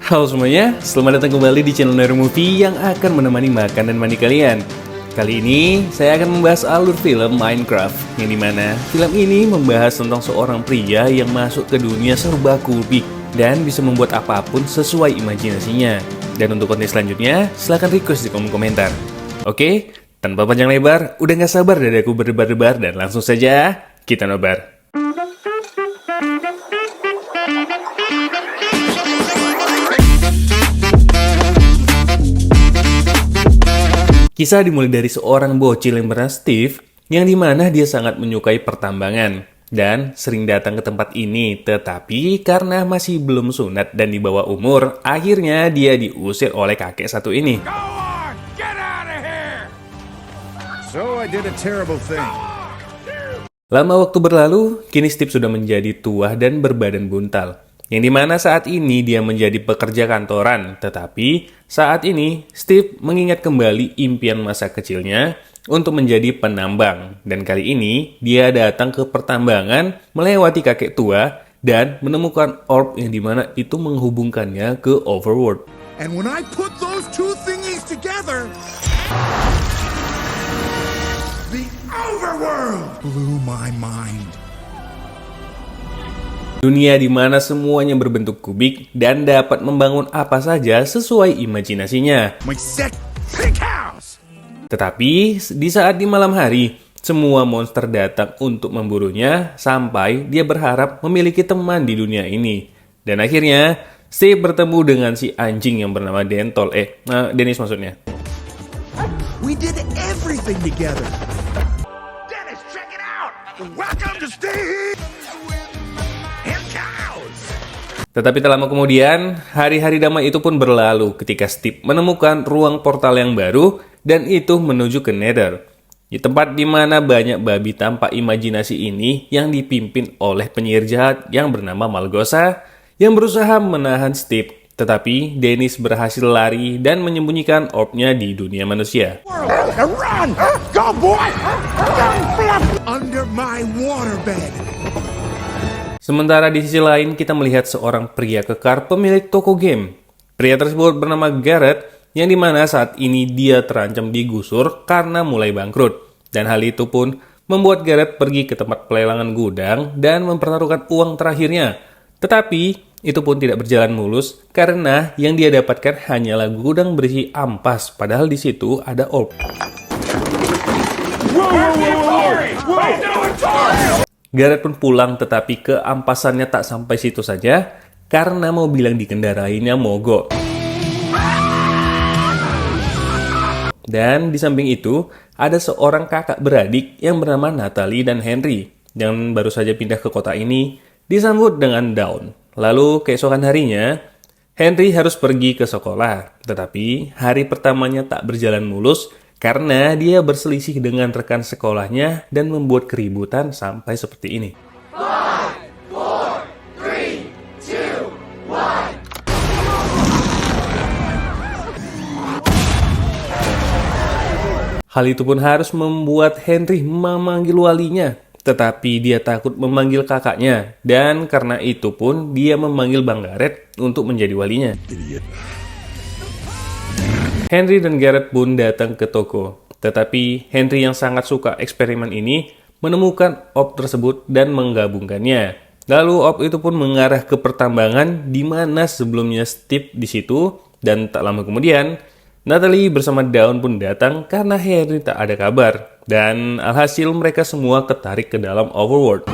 Halo semuanya, selamat datang kembali di channel Nero Movie yang akan menemani makan dan mandi kalian. Kali ini, saya akan membahas alur film Minecraft, yang dimana film ini membahas tentang seorang pria yang masuk ke dunia serba kubik dan bisa membuat apapun sesuai imajinasinya. Dan untuk konten selanjutnya, silahkan request di kolom komentar. Oke, tanpa panjang lebar, udah gak sabar dari aku berdebar-debar dan langsung saja kita nobar. Kisah dimulai dari seorang bocil yang bernama Steve, yang dimana dia sangat menyukai pertambangan dan sering datang ke tempat ini, tetapi karena masih belum sunat dan di bawah umur, akhirnya dia diusir oleh kakek satu ini. Go on! Get out of here! So I did a terrible thing. Lama waktu berlalu, kini Steve sudah menjadi tua dan berbadan buntal. Yang dimana saat ini dia menjadi pekerja kantoran, tetapi saat ini Steve mengingat kembali impian masa kecilnya untuk menjadi penambang. Dan kali ini dia datang ke pertambangan melewati kakek tua dan menemukan orb yang dimana itu menghubungkannya ke Overworld. And when I put those two thingies together, the Overworld blew my mind. Dunia di mana semuanya berbentuk kubik dan dapat membangun apa saja sesuai imajinasinya. My sick pig house! Tetapi di saat di malam hari, semua monster datang untuk memburunya sampai dia berharap memiliki teman di dunia ini. Dan akhirnya, Steve bertemu dengan si anjing yang bernama Dentol. Dennis maksudnya. We did everything together. Dennis, check it out! Welcome to Steve! And cows! Tetapi tak lama kemudian, hari-hari damai itu pun berlalu ketika Steve menemukan ruang portal yang baru dan itu menuju ke Nether. Di tempat di mana banyak babi tanpa imajinasi ini yang dipimpin oleh penyihir jahat yang bernama Malgosa yang berusaha menahan Steve. Tetapi Dennis berhasil lari dan menyembunyikan orbnya di dunia manusia. Now run! Go, boy! Under my waterbed! Sementara di sisi lain kita melihat seorang pria kekar pemilik toko game. Pria tersebut bernama Garrett, yang dimana saat ini dia terancam digusur karena mulai bangkrut. Dan hal itu pun membuat Garrett pergi ke tempat pelelangan gudang dan mempertaruhkan uang terakhirnya. Tetapi itu pun tidak berjalan mulus karena yang dia dapatkan hanyalah gudang berisi ampas, padahal di situ ada orb. Garrett pun pulang, tetapi keampasannya tak sampai situ saja karena mobil yang dikendarainya mogok. Dan di samping itu, ada seorang kakak beradik yang bernama Natalie dan Henry yang baru saja pindah ke kota ini disambut dengan daun. Lalu keesokan harinya, Henry harus pergi ke sekolah, tetapi hari pertamanya tak berjalan mulus karena dia berselisih dengan rekan sekolahnya dan membuat keributan sampai seperti ini. 5, 4, 3, 2, 1. Hal itu pun harus membuat Henry memanggil walinya, tetapi dia takut memanggil kakaknya, dan karena itu pun dia memanggil Bang Garrett untuk menjadi walinya. Henry dan Garrett pun datang ke toko, tetapi Henry yang sangat suka eksperimen ini menemukan orb tersebut dan menggabungkannya. Lalu orb itu pun mengarah ke pertambangan di mana sebelumnya Steve di situ, dan tak lama kemudian Natalie bersama Dawn pun datang karena Henry tak ada kabar, dan alhasil mereka semua ketarik ke dalam Overworld.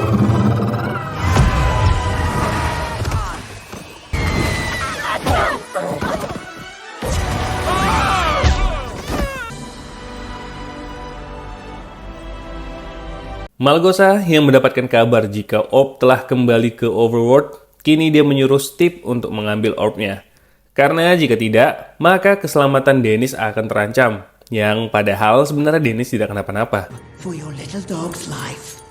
Malgosa yang mendapatkan kabar jika orb telah kembali ke Overworld, kini dia menyuruh Steve untuk mengambil orbnya. Karena jika tidak, maka keselamatan Dennis akan terancam. Yang padahal sebenarnya Dennis tidak kenapa-napa. For your little dog's life.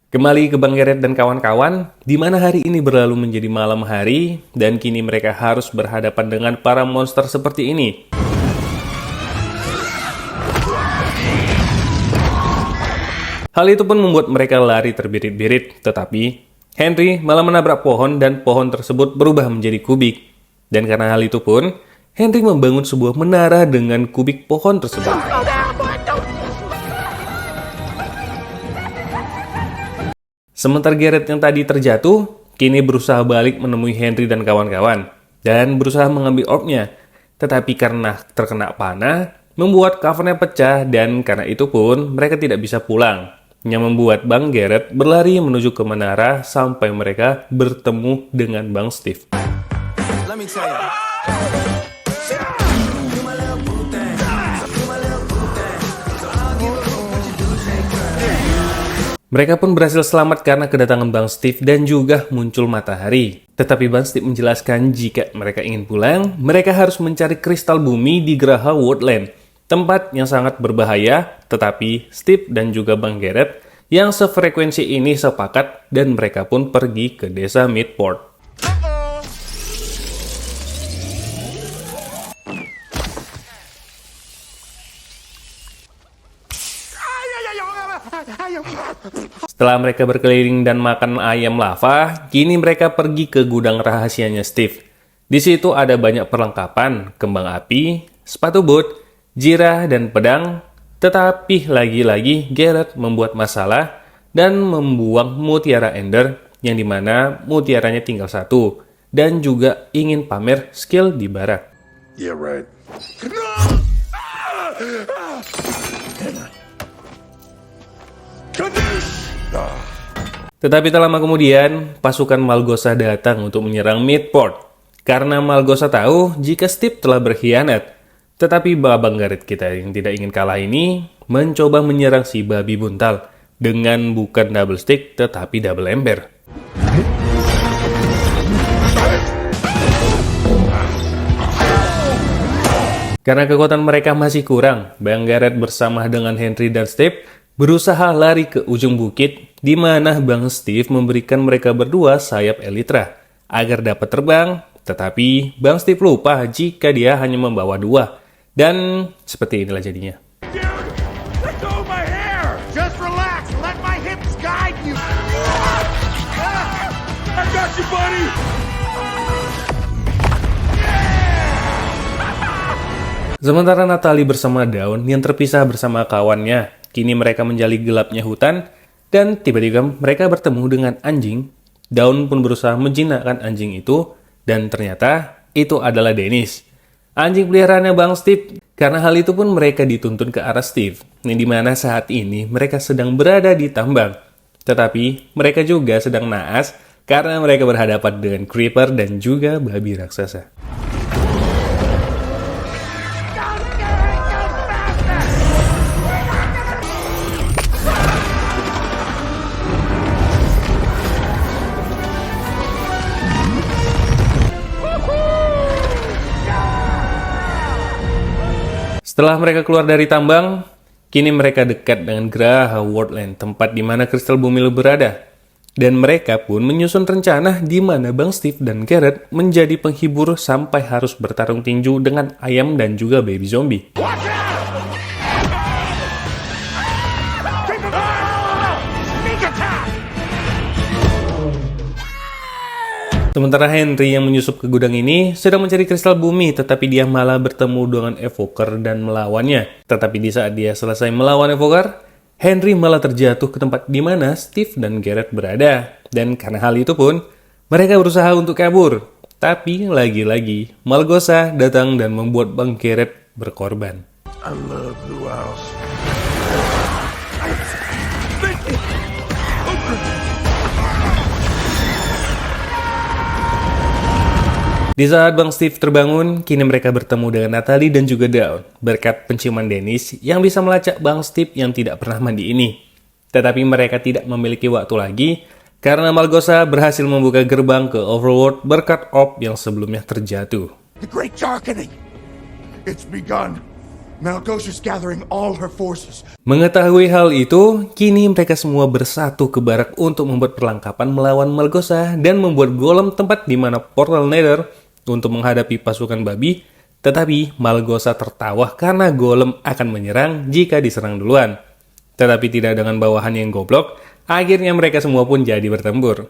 Kembali ke Bang Garrett dan kawan-kawan, di mana hari ini berlalu menjadi malam hari, dan kini mereka harus berhadapan dengan para monster seperti ini. Hal itu pun membuat mereka lari terbirit-birit, tetapi Henry malah menabrak pohon dan pohon tersebut berubah menjadi kubik. Dan karena hal itu pun, Henry membangun sebuah menara dengan kubik pohon tersebut. Sementara Garrett yang tadi terjatuh, kini berusaha balik menemui Henry dan kawan-kawan dan berusaha mengambil orb-nya. Tetapi karena terkena panah, membuat covernya pecah dan karena itu pun mereka tidak bisa pulang. Yang membuat Bang Garrett berlari menuju ke menara sampai mereka bertemu dengan Bang Steve. Let me tell you. Mereka pun berhasil selamat karena kedatangan Bang Steve dan juga muncul matahari. Tetapi Bang Steve menjelaskan jika mereka ingin pulang, mereka harus mencari kristal bumi di Geraha Woodland. Tempat yang sangat berbahaya, tetapi Steve dan juga Bang Garrett yang sefrekuensi ini sepakat dan mereka pun pergi ke desa Midport. Setelah mereka berkeliling dan makan ayam lava, kini mereka pergi ke gudang rahasianya Steve. Di situ ada banyak perlengkapan, kembang api, sepatu boot, jirah, dan pedang. Tetapi lagi-lagi Garrett membuat masalah dan membuang mutiara Ender, yang dimana mutiaranya tinggal satu, dan juga ingin pamer skill di barak. Yeah, right. Tetapi tak lama kemudian, pasukan Malgosa datang untuk menyerang Midport. Karena Malgosa tahu jika Steve telah berkhianat. Tetapi Babang Garrett kita yang tidak ingin kalah ini mencoba menyerang si babi buntal dengan bukan double stick tetapi double ember. Karena kekuatan mereka masih kurang, Bang Garrett bersama dengan Henry dan Steve berusaha lari ke ujung bukit di mana Bang Steve memberikan mereka berdua sayap elytra agar dapat terbang, tetapi Bang Steve lupa jika dia hanya membawa dua. Dan seperti inilah jadinya. Dude, let go of my hair! Just relax. Let my hips guide you. I got you, buddy! Sementara Natalie bersama Dawn yang terpisah bersama kawannya, kini mereka menjali gelapnya hutan, dan tiba-tiba mereka bertemu dengan anjing. Dawn pun berusaha menjinakkan anjing itu, dan ternyata itu adalah Dennis, anjing peliharaannya Bang Steve. Karena hal itu pun mereka dituntun ke arah Steve, yang dimana saat ini mereka sedang berada di tambang. Tetapi mereka juga sedang naas karena mereka berhadapan dengan Creeper dan juga babi raksasa. Setelah mereka keluar dari tambang, kini mereka dekat dengan Geraha Woodland, tempat di mana kristal bumi berada. Dan mereka pun menyusun rencana di mana Bang Steve dan Garrett menjadi penghibur sampai harus bertarung tinju dengan ayam dan juga baby zombie. Watch out! Keep him Sneak attack! Sementara Henry yang menyusup ke gudang ini sedang mencari kristal bumi, tetapi dia malah bertemu dengan Evoker dan melawannya. Tetapi di saat dia selesai melawan Evoker, Henry malah terjatuh ke tempat di mana Steve dan Garrett berada. Dan karena hal itu pun, mereka berusaha untuk kabur. Tapi lagi-lagi, Malgosa datang dan membuat Bang Garrett berkorban. I love Blue House. Di saat Bang Steve terbangun, kini mereka bertemu dengan Natalie dan juga Dawn, berkat penciuman Dennis yang bisa melacak Bang Steve yang tidak pernah mandi ini. Tetapi mereka tidak memiliki waktu lagi, karena Malgosa berhasil membuka gerbang ke Overworld berkat orb yang sebelumnya terjatuh. The Great Darkening! It's begun. Malgosia's gathering all her forces. Mengetahui hal itu, kini mereka semua bersatu ke barak untuk membuat perlengkapan melawan Malgosa dan membuat golem tempat di mana portal Nether untuk menghadapi pasukan babi. Tetapi Malgosa tertawa karena golem akan menyerang jika diserang duluan. Tetapi tidak dengan bawahan yang goblok, akhirnya mereka semua pun jadi bertempur.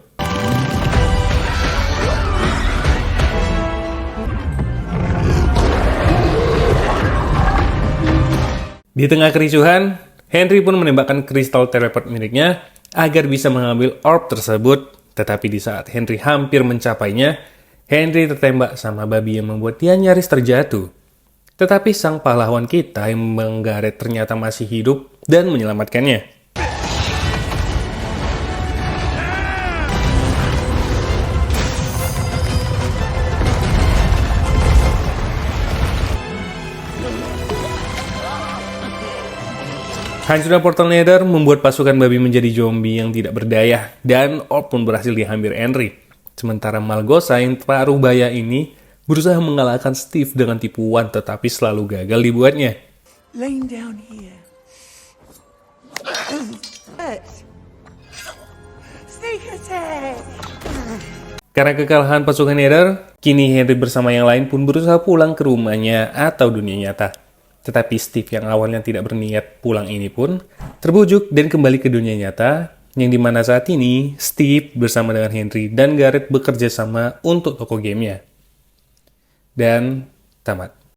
Di tengah kericuhan, Henry pun menembakkan kristal teleport miliknya agar bisa mengambil orb tersebut. Tetapi di saat Henry hampir mencapainya, Henry tertembak sama babi yang membuat dia nyaris terjatuh. Tetapi sang pahlawan kita yang menggaret ternyata masih hidup dan menyelamatkannya. Hancurnya portal Nether membuat pasukan babi menjadi zombie yang tidak berdaya, dan orb pun berhasil diambil Henry. Sementara Malgosa yang paruh baya ini berusaha mengalahkan Steve dengan tipuan, tetapi selalu gagal dibuatnya. Laying down here. Sneak attack! Karena kekalahan pasukan Nether, kini Henry bersama yang lain pun berusaha pulang ke rumahnya atau dunia nyata. Tetapi Steve yang awalnya tidak berniat pulang ini pun terbujuk dan kembali ke dunia nyata, yang dimana saat ini Steve bersama dengan Henry dan Gareth bekerja sama untuk toko gamenya. Dan tamat.